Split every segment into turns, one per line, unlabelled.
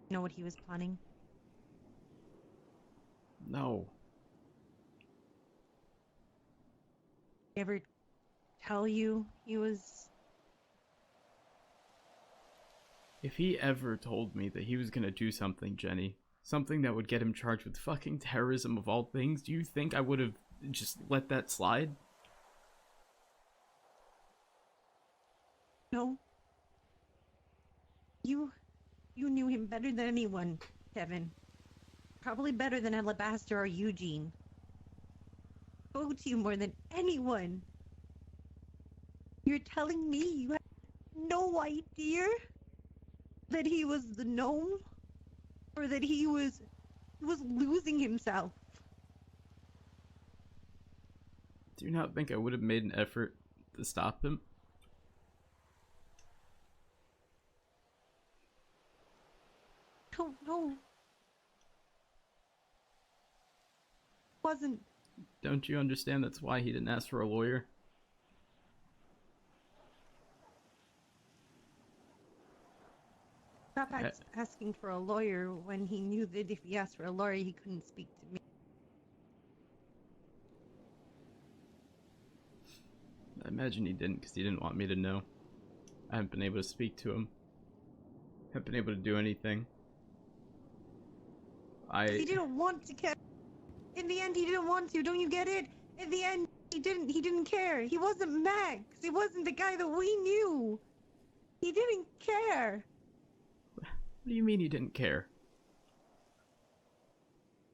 You know what he was planning?
No.
He ever tell you he was...
If he ever told me that he was gonna do something, Jenny, something that would get him charged with fucking terrorism of all things, do you think I would have just let that slide?
No. You knew him better than anyone, Kevin. Probably better than Alabaster or Eugene. Spoke to you more than anyone. You're telling me you had no idea that he was the gnome? Or that he was losing himself?
Do you not think I would have made an effort to stop him?
Don't know. Wasn't.
Don't you understand that's why he didn't ask for a lawyer?
Stop asking for a lawyer when he knew that if he asked for a lawyer, he couldn't speak to me.
I imagine he didn't because he didn't want me to know. I haven't been able to speak to him. Haven't been able to do anything.
He didn't want to care. In the end, he didn't want to. Don't you get it? In the end, he didn't care. He wasn't Max. He wasn't the guy that we knew. He didn't care.
What do you mean he didn't care?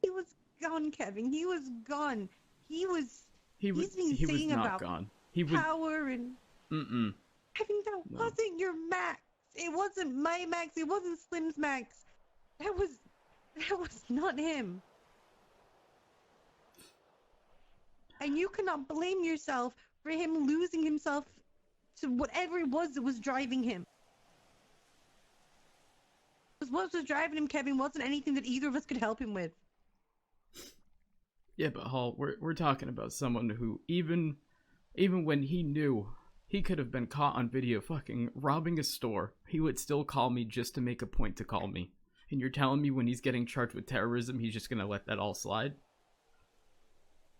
He was gone, Kevin. He was gone. He was
not gone. He was
power and...
Mm-mm.
Kevin, that wasn't your Max. It wasn't my Max. It wasn't Slim's Max. That was not him. And you cannot blame yourself for him losing himself to whatever it was that was driving him. Because what was driving him, Kevin, wasn't anything that either of us could help him with.
Yeah, but Hall, we're talking about someone who even when he knew he could have been caught on video fucking robbing a store, he would still call me just to make a point to call me. And you're telling me when he's getting charged with terrorism, he's just gonna let that all slide?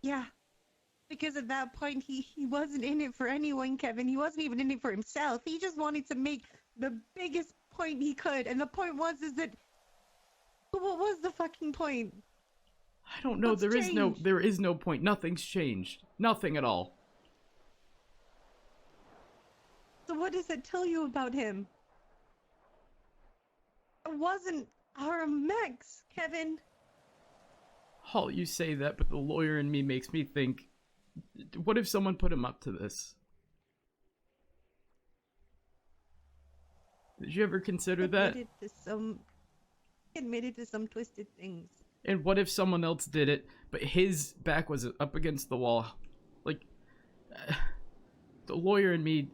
Yeah. Because at that point, he wasn't in it for anyone, Kevin. He wasn't even in it for himself. He just wanted to make the biggest point he could. And the point is that... What was the fucking point?
I don't know. There is no point. Nothing's changed. Nothing at all.
So what does that tell you about him? It wasn't our Max, Kevin.
Hall, you say that, but the lawyer in me makes me think, what if someone put him up to this? Did you ever consider that?
Admitted to some twisted things.
And what if someone else did it, but his back was up against the wall? Like, the lawyer in me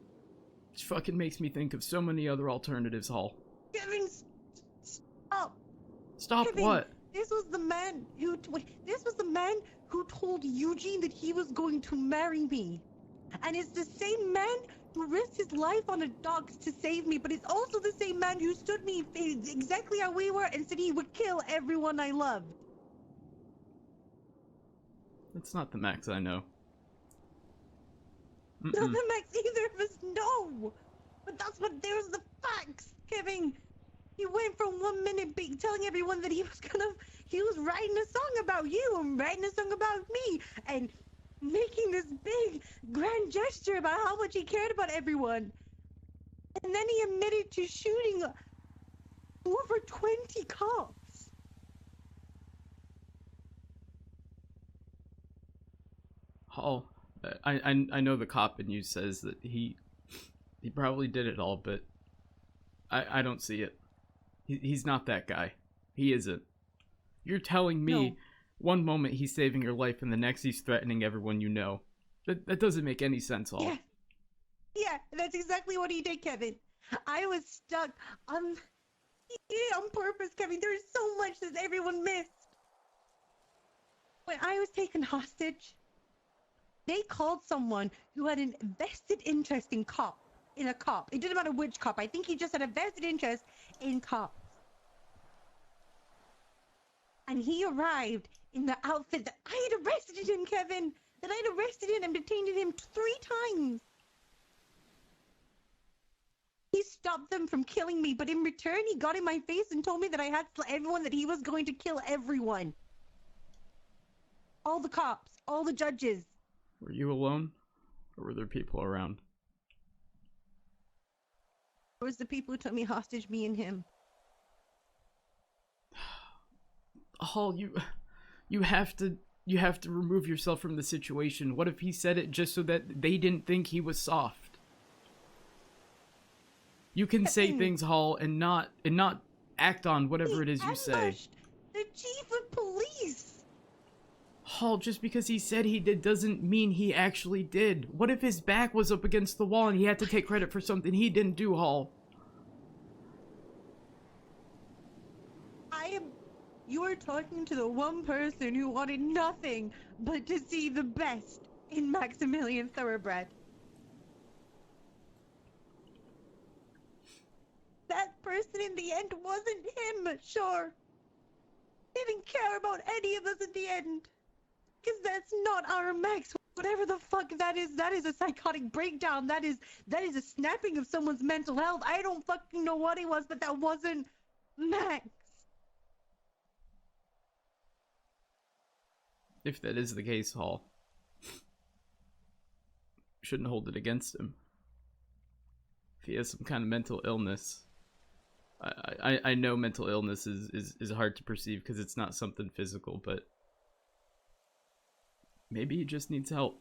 fucking makes me think of so many other alternatives, Hall.
Kevin, stop.
Stop
Kevin,
what?
This was the man who told Eugene that he was going to marry me. And it's the same man who risked his life on a dock to save me, but it's also the same man who stood me exactly how we were and said he would kill everyone I loved.
That's not the Max I know.
Not the Max either of us know. But there's the facts, Kevin. He went from 1 minute telling everyone that he was writing a song about you and writing a song about me and making this big grand gesture about how much he cared about everyone. And then he admitted to shooting over 20 cops.
Hall, I know the cop in you says that he probably did it all, but I don't see it. He's not that guy. He isn't. You're telling me one moment he's saving your life and the next he's threatening everyone you know. That doesn't make any sense, Hall.
Yeah, that's exactly what he did, Kevin. I was stuck on... He did it on purpose, Kevin. There's so much that everyone missed. When I was taken hostage, they called someone who had an vested interest in a cop. It didn't matter which cop. I think he just had a vested interest in cops. And he arrived in the outfit that I had arrested him, Kevin! That I had arrested him and detained him 3 times! He stopped them from killing me, but in return he got in my face and told me that I had to tell everyone that he was going to kill everyone. All the cops, all the judges.
Were you alone? Or were there people around?
It was the people who took me hostage, me and him.
Hall, you have to remove yourself from the situation. What if he said it just so that they didn't think he was soft? You can say things, Hall, and not act on whatever it is you say.
The chief of police.
Hall, just because he said he did doesn't mean he actually did. What if his back was up against the wall and he had to take credit for something he didn't do, Hall?
You are talking to the one person who wanted nothing but to see the best in Maximilian Thoroughbred. That person in the end wasn't him, sure. Didn't care about any of us at the end. Because that's not our Max. Whatever the fuck that is a psychotic breakdown. That is a snapping of someone's mental health. I don't fucking know what he was, but that wasn't Max.
If that is the case, Hall, shouldn't hold it against him. If he has some kind of mental illness, I know mental illness is hard to perceive because it's not something physical, but maybe he just needs help.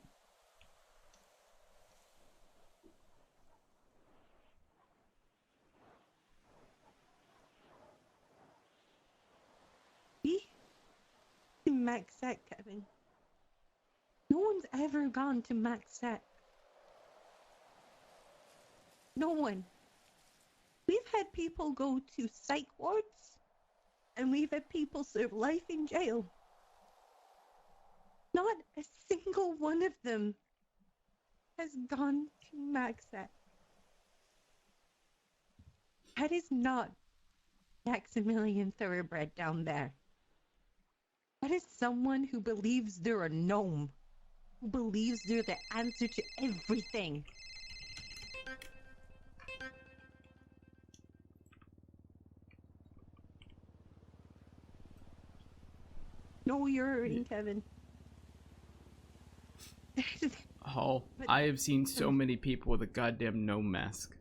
Max Set, Kevin. No one's ever gone to Max Set. No one. We've had people go to psych wards, and we've had people serve life in jail. Not a single one of them has gone to Max Set. That is not Maximilian Thoroughbred down there. That is someone who believes they're a gnome. Who believes they're the answer to everything. No, you're hurting, Kevin.
Hall, I have seen so many people with a goddamn gnome mask.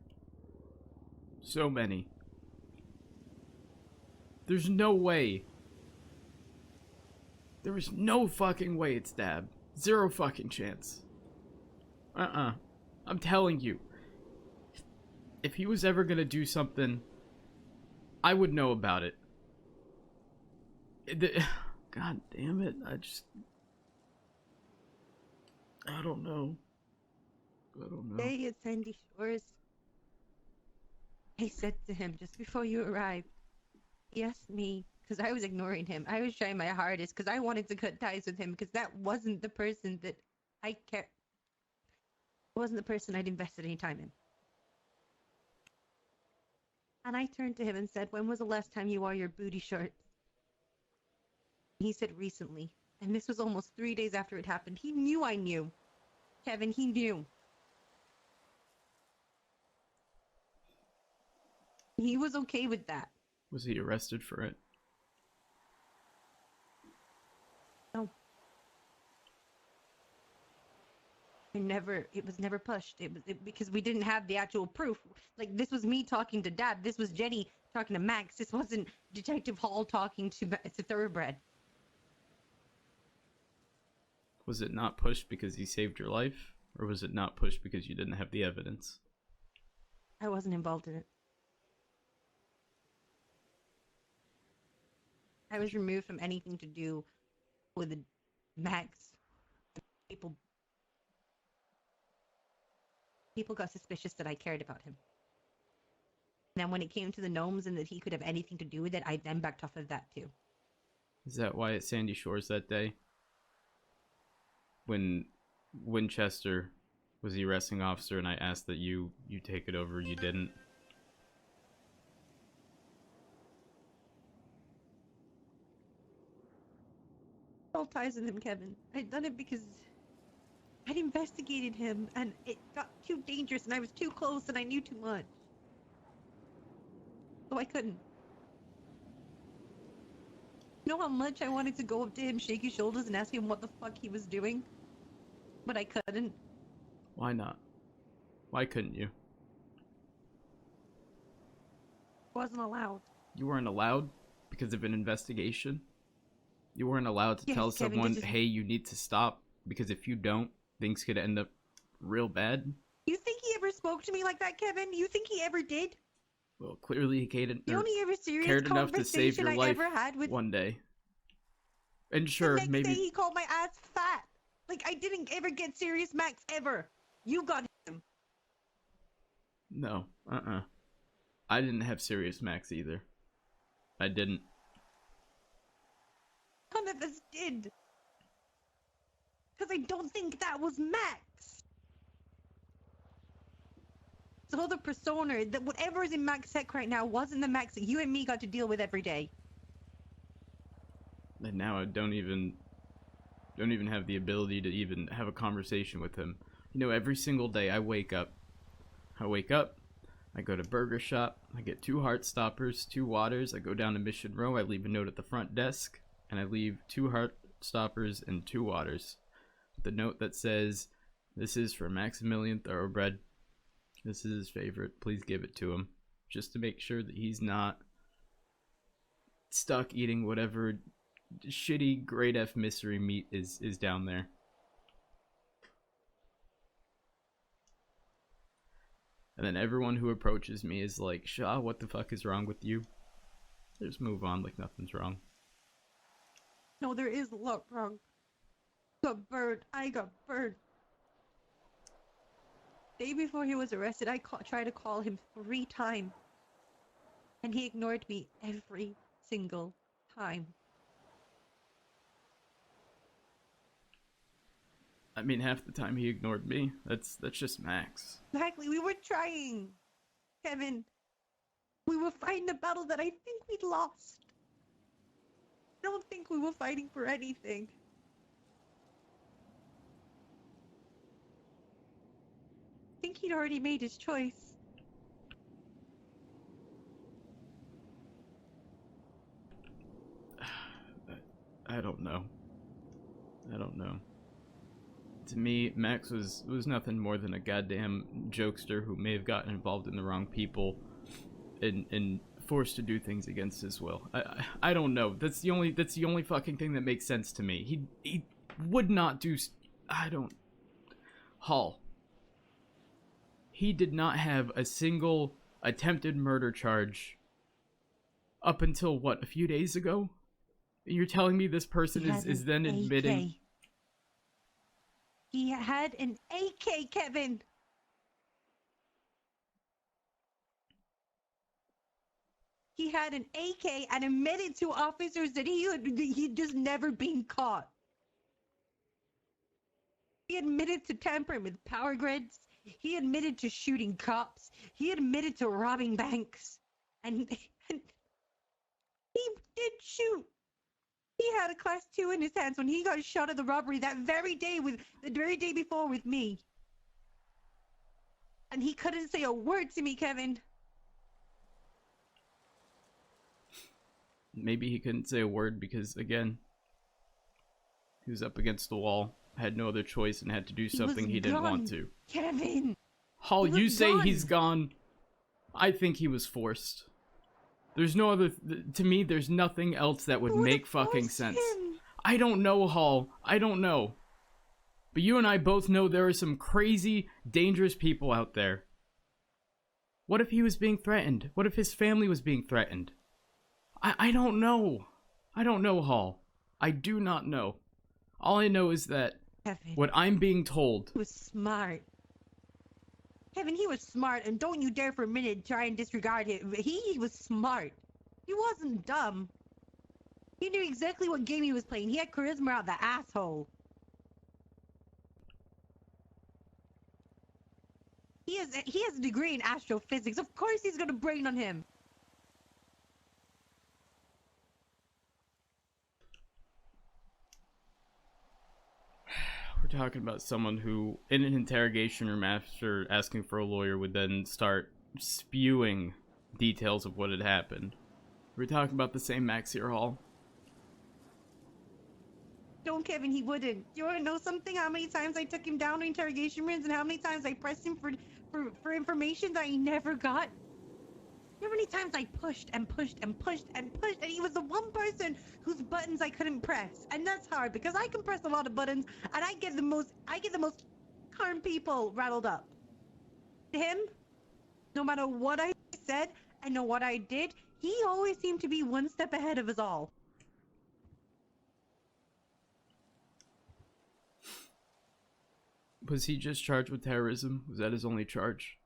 So many. There's no way. There is no fucking way it's Dab. Zero fucking chance. I'm telling you. If he was ever gonna do something, I would know about it. God damn it. I don't know.
Today at Sandy Shores, I said to him just before you arrived, he asked me, because I was ignoring him. I was trying my hardest because I wanted to cut ties with him because that wasn't the person that I cared. It wasn't the person I'd invested any time in. And I turned to him and said, when was the last time you wore your booty shorts? He said, recently. And this was almost 3 days after it happened. He knew I knew. Kevin, he knew. He was okay with that.
Was he arrested for it?
No. It was never pushed. Because we didn't have the actual proof. Like, this was me talking to Dad. This was Jenny talking to Max. This wasn't Detective Hall talking to Thoroughbred.
Was it not pushed because he saved your life? Or was it not pushed because you didn't have the evidence?
I wasn't involved in it. I was removed from anything to do with Max. People got suspicious that I cared about him. And then when it came to the gnomes and that he could have anything to do with it, I then backed off of that too.
Is that why at Sandy Shores that day? When Winchester was the arresting officer and I asked that you take it over, you didn't?
all ties with him, Kevin. I'd done it because I'd investigated him, and it got too dangerous, and I was too close, and I knew too much. So I couldn't. You know how much I wanted to go up to him, shake his shoulders, and ask him what the fuck he was doing? But I couldn't.
Why not? Why couldn't you?
Wasn't allowed.
You weren't allowed because of an investigation? You weren't allowed to tell
Kevin,
someone, hey, you need to stop, because if you don't, things could end up real bad?
You think he ever spoke to me like that, Kevin? You think he ever did?
Well, clearly he cared
Serious
enough to save your
I
life
ever had with
one day. And sure,
the next
maybe...
day he called my ass fat. Like, I didn't ever get serious Max, ever. You got him.
No, I didn't have Serious Max either. I didn't.
None of us did. Because I don't think that was Max. So the persona, that whatever is in Max's head right now wasn't the Max that you and me got to deal with every day.
And now I don't even have the ability to even have a conversation with him. You know, every single day I wake up, I go to Burger Shop, I get 2 Heart Stoppers, 2 waters, I go down to Mission Row, I leave a note at the front desk, and I leave 2 Heart Stoppers and 2 waters. The note that says, this is for Maximilian Thoroughbred. This is his favorite. Please give it to him. Just to make sure that he's not stuck eating whatever shitty grade F mystery meat is down there. And then everyone who approaches me is like, Shaw, what the fuck is wrong with you? Just move on like nothing's wrong.
No, there is a lot wrong. I got burned. Day before he was arrested, I tried to call him 3 times. And he ignored me every single time.
I mean, half the time he ignored me. That's just Max.
Exactly, we were trying. Kevin, we were fighting a battle that I think we'd lost. I don't think we were fighting for anything. I think he'd already made his choice.
I don't know. To me, Max was nothing more than a goddamn jokester who may have gotten involved in the wrong people and forced to do things against his will. I don't know. That's the only fucking thing that makes sense to me. He would not do. Hall. He did not have a single attempted murder charge up until what, a few days ago? You're telling me this person is then admitting.
He had an AK, Kevin. He had an AK and admitted to officers that he'd just never been caught. He admitted to tampering with power grids. He admitted to shooting cops. He admitted to robbing banks. And he did shoot. He had a class 2 in his hands when he got shot at the robbery the very day before with me. And he couldn't say a word to me, Kevin.
Maybe he couldn't say a word because, again, he was up against the wall, had no other choice, and had to do something he didn't want to.
Kevin!
Hall, you say he's gone. I think he was forced. There's no other... to me, there's nothing else that would make fucking sense. I don't know, Hall. I don't know. But you and I both know there are some crazy, dangerous people out there. What if he was being threatened? What if his family was being threatened? I don't know. I don't know, Hall. I do not know. All I know is that
Kevin,
what I'm being told...
He was smart. Kevin, he was smart, and don't you dare for a minute try and disregard him. He was smart. He wasn't dumb. He knew exactly what game he was playing. He had charisma out the asshole. He has a degree in astrophysics. Of course he's gonna brain on him.
We're talking about someone who, in an interrogation room after asking for a lawyer, would then start spewing details of what had happened. We're talking about the same Max here, Hall.
Don't, Kevin, he wouldn't. You want to know something? How many times I took him down to interrogation rooms and how many times I pressed him for information that he never got? You know how many times I pushed and pushed and pushed and pushed, and he was the one person whose buttons I couldn't press. And that's hard because I can press a lot of buttons and I get the most calm people rattled up. Him, no matter what I said and no what I did, he always seemed to be one step ahead of us all.
Was he just charged with terrorism? Was that his only charge?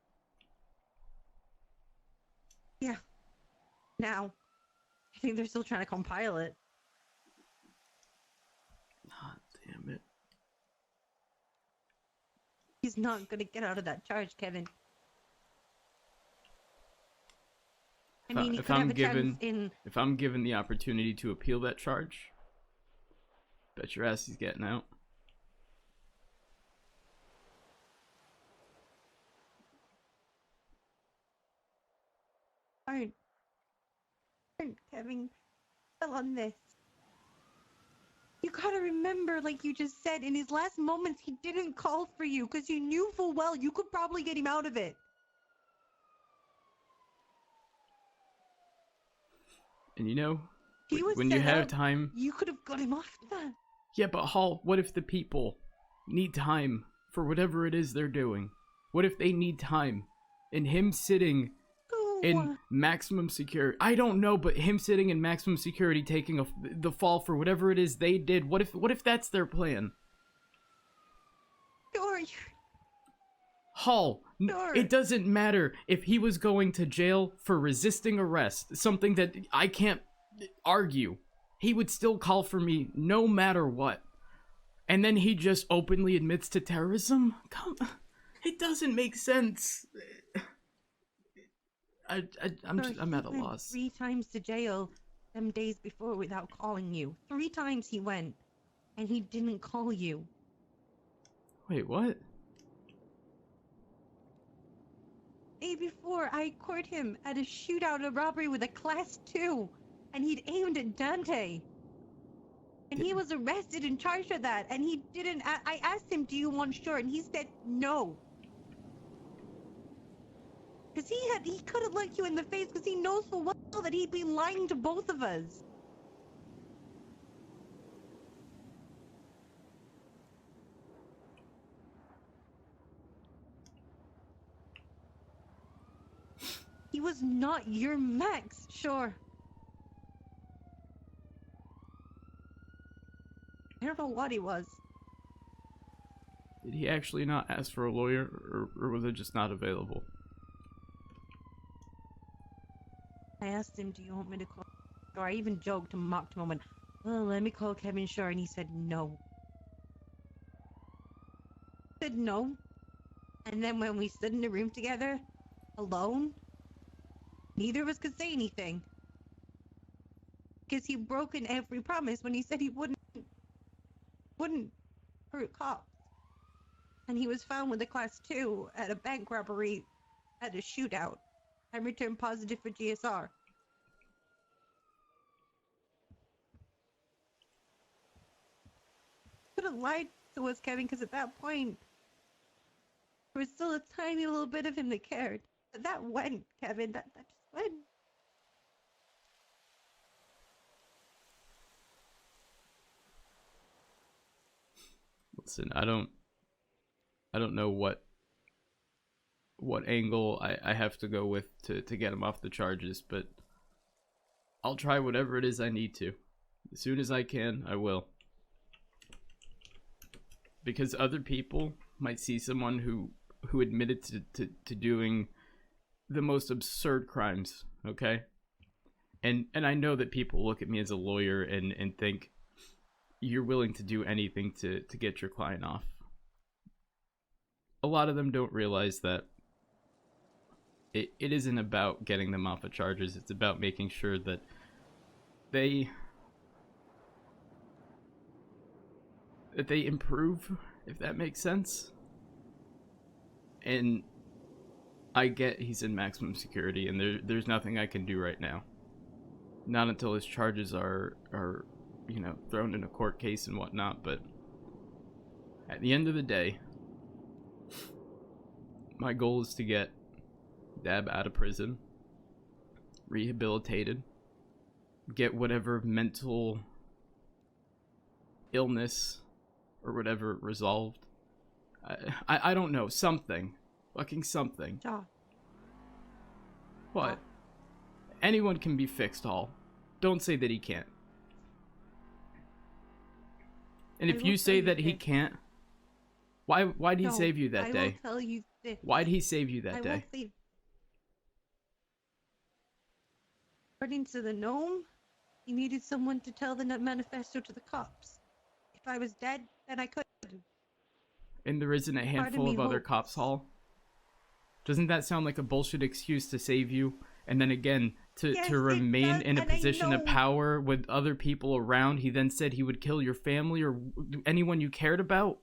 Yeah. Now, I think they're still trying to compile it.
Ah, damn it.
He's not gonna get out of that charge, Kevin. I mean, he could have a chance in...
If I'm given the opportunity to appeal that charge, bet your ass he's getting out.
Don't, Kevin, fell on this. You gotta remember, like you just said, in his last moments, he didn't call for you because you knew full well you could probably get him out of it.
And you know,
He was
when you
set
have
up,
time...
You could have got him off that.
Yeah, but Hall, what if the people need time for whatever it is they're doing? What if they need time? And him sitting in maximum security, I don't know, but him sitting in maximum security taking the fall for whatever it is they did, what if that's their plan?
Sure.
Hall,
Sure.
it doesn't matter if he was going to jail for resisting arrest, something that I can't argue. He would still call for me no matter what. And then he just openly admits to terrorism? Come, it doesn't make sense. I'm at a loss.
3 times to jail them days before without calling you. 3 times he went, and he didn't call you.
Wait, what?
Day before, I caught him at a shootout, a robbery with a class 2, and he'd aimed at Dante. And he was arrested and charged for that, and he didn't. I asked him, "Do you want short?" And he said no. Because he couldn't look you in the face because he knows full well that he'd be lying to both of us. He was not your Max, sure. I don't know what he was.
Did he actually not ask for a lawyer, or was it just not available?
I asked him, "Do you want me to call?" Or I even joked and mocked him and went, "Oh, let me call Kevin Shore," and he said no. Said no. And then when we stood in the room together, alone, neither of us could say anything. Because he'd broken every promise when he said he wouldn't hurt cops. And he was found with a class 2 at a bank robbery at a shootout. I returned positive for GSR. Could have lied to us, Kevin, because at that point, there was still a tiny little bit of him that cared. But that went, Kevin. That just went.
Listen, I don't know what angle I have to go with to get him off the charges, but I'll try whatever it is I need to. As soon as I can, I will. Because other people might see someone who admitted to doing the most absurd crimes, okay? And I know that people look at me as a lawyer and think you're willing to do anything to get your client off. A lot of them don't realize that it isn't about getting them off of charges. It's about making sure that they improve if that makes sense. And I get he's in maximum security, and there's nothing I can do right now. Not until his charges are thrown in a court case and whatnot, but at the end of the day, my goal is to get Dab out of prison, rehabilitated, get whatever mental illness or whatever resolved. I don't know, something. Fucking something.
Jaw.
What? Anyone can be fixed, Hall. Don't say that he can't. And if you say that he can't, why'd he save you that day?
I will tell you this.
Why'd he save you that
I
day?
won't save. According to the gnome, he needed someone to tell the manifesto to the cops. If I was dead, then I couldn't.
And there isn't a handful of other cops, Hall? Doesn't that sound like a bullshit excuse to save you? And then again, to remain in a position of power with other people around, he then said he would kill your family or anyone you cared about?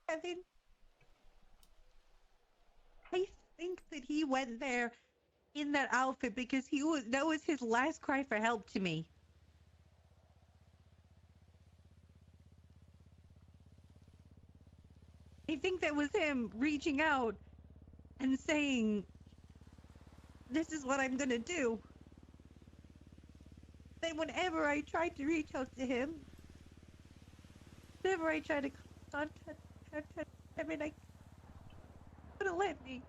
Kevin, I think that he went there in that outfit because that was his last cry for help to me. I think that was him reaching out and saying, this is what I'm gonna do. Then whenever I tried to reach out to him, whenever I tried to contact him, and I couldn't let me.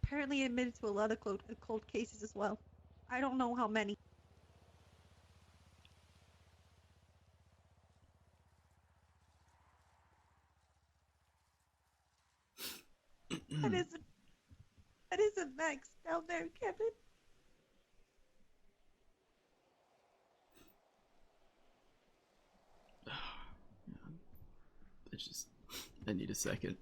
Apparently admitted to a lot of cold cases as well. I don't know how many. That isn't Max down there, Kevin.
I need a second.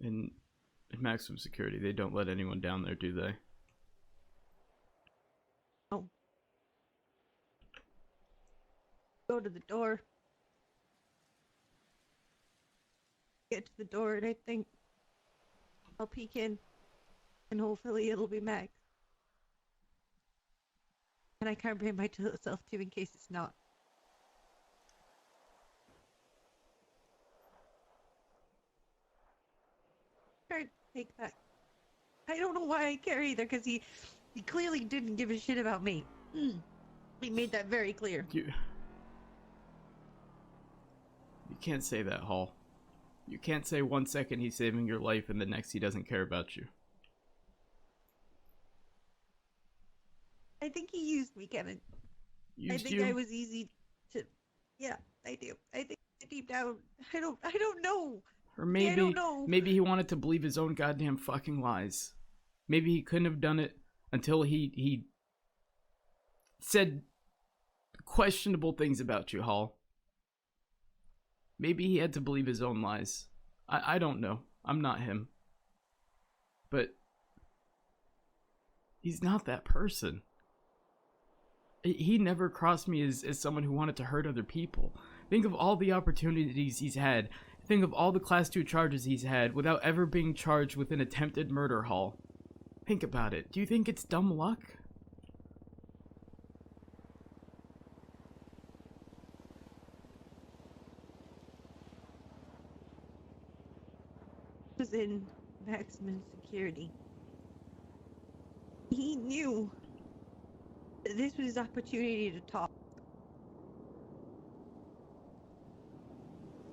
In maximum security, they don't let anyone down there, do they?
Oh. Go to the door. Get to the door, and I think I'll peek in, and hopefully it'll be Max. And I can't bring myself to in case it's not. Can't take that. I don't know why I care either, because he clearly didn't give a shit about me. He made that very clear.
You can't say that, Hall. You can't say 1 second he's saving your life and the next he doesn't care about you.
I think he used me, Kevin.
Used
I think
you?
I was easy to. Yeah, I do. I think deep down, I don't know.
Or maybe,
I don't know.
Maybe he wanted to believe his own goddamn fucking lies. Maybe he couldn't have done it until he said questionable things about you, Hall. Maybe he had to believe his own lies. I don't know. I'm not him. But he's not that person. He never crossed me as someone who wanted to hurt other people. Think of all the opportunities he's had. Think of all the Class 2 charges he's had without ever being charged with an attempted murder, Hall. Think about it. Do you think it's dumb luck?
was in maximum security. He knew that this was his opportunity to talk.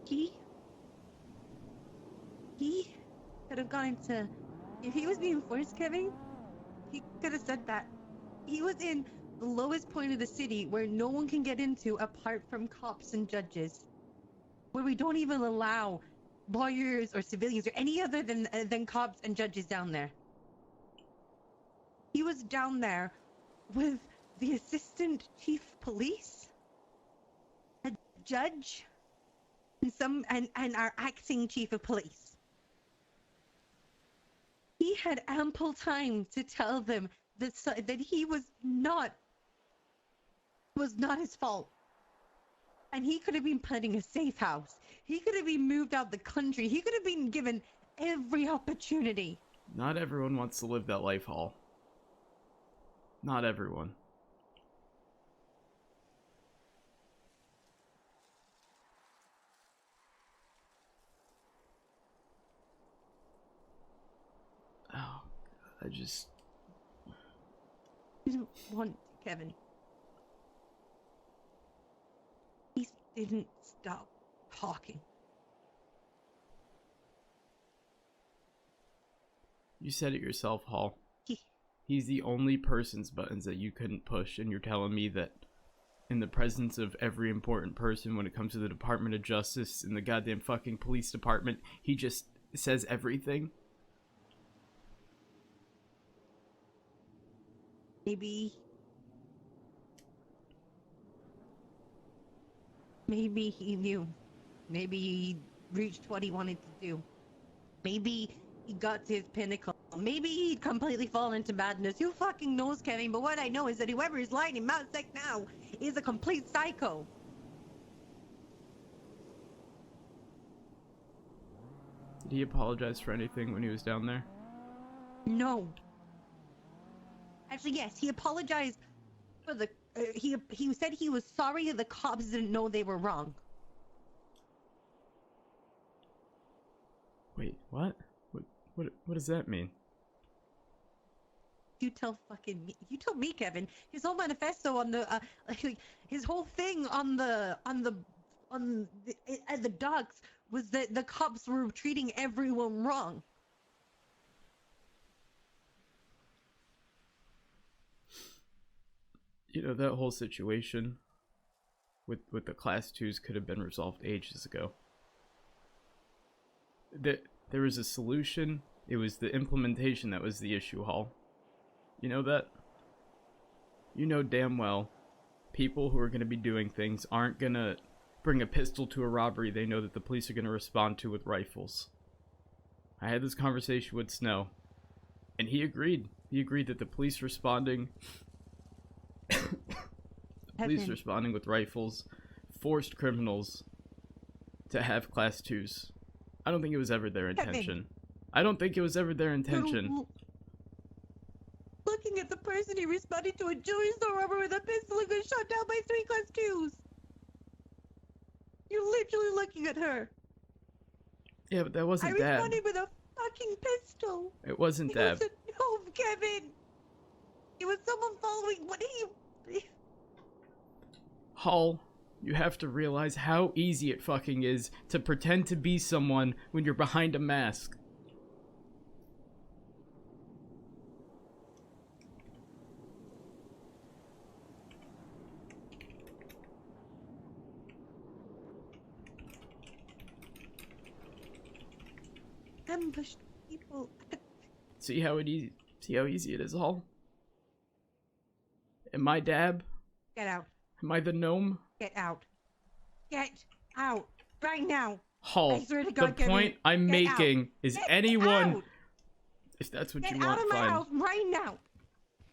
He could have gone into... If he was being forced, Kevin, he could have said that. He was in the lowest point of the city where no one can get into apart from cops and judges. Where we don't even allow lawyers or civilians or any other than cops and judges down there. He was down there with the assistant chief of police, a judge, and our acting chief of police. He had ample time to tell them that he was not his fault. And he could have been put in a safe house. He could have been moved out the country. He could have been given every opportunity.
Not everyone wants to live that life, Hall. Not everyone. Oh, I just...
I didn't want to, Kevin. He didn't stop talking.
You said it yourself, Hall. He's the only person's buttons that you couldn't push, and you're telling me that in the presence of every important person when it comes to the Department of Justice and the goddamn fucking police department, he just says everything?
Maybe he knew. Maybe he reached what he wanted to do. Maybe he got to his pinnacle. Maybe he'd completely fall into madness. Who fucking knows, Kevin? But what I know is that whoever is lying in Mount Sec now is a complete psycho.
Did he apologize for anything when he was down there?
No. Actually, yes, he apologized for the... he said he was sorry that the cops didn't know they were wrong.
Wait, what? What does that mean?
You tell fucking me. You tell me, Kevin. His whole manifesto on the... his whole thing at the docks was that the cops were treating everyone wrong.
You know, that whole situation with the Class 2s could have been resolved ages ago. There was a solution. It was the implementation that was the issue, Hall. You know that? You know damn well people who are going to be doing things aren't going to bring a pistol to a robbery they know that the police are going to respond to with rifles. I had this conversation with Snow, and he agreed. He agreed that the police responding... police responding with rifles forced criminals to have Class 2s. I don't think it was ever their intention. I don't think it was ever their intention.
Looking at the person he responded to a jewelry store robbery with a pistol and got shot down by 3 Class 2s. You're literally looking at her.
Yeah, but that wasn't Dad.
I responded with a fucking pistol.
It wasn't Dad.
No, Kevin. It was someone following what he...
Hall, you have to realize how easy it fucking is to pretend to be someone when you're behind a mask.
Ambushed people.
See how easy it is, Hall? Am I Dab?
Get out.
Am I the gnome?
Get out. Get out. Right now.
Hall,
I swear to God,
the point I'm making is anyone...
Out.
If that's what
Get
you want,
out of my
fine.
house right now.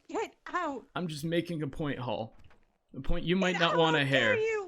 Get out.
I'm just making a point, Hall. The point you might
Get
not
out,
want to
how
hear.
dare you?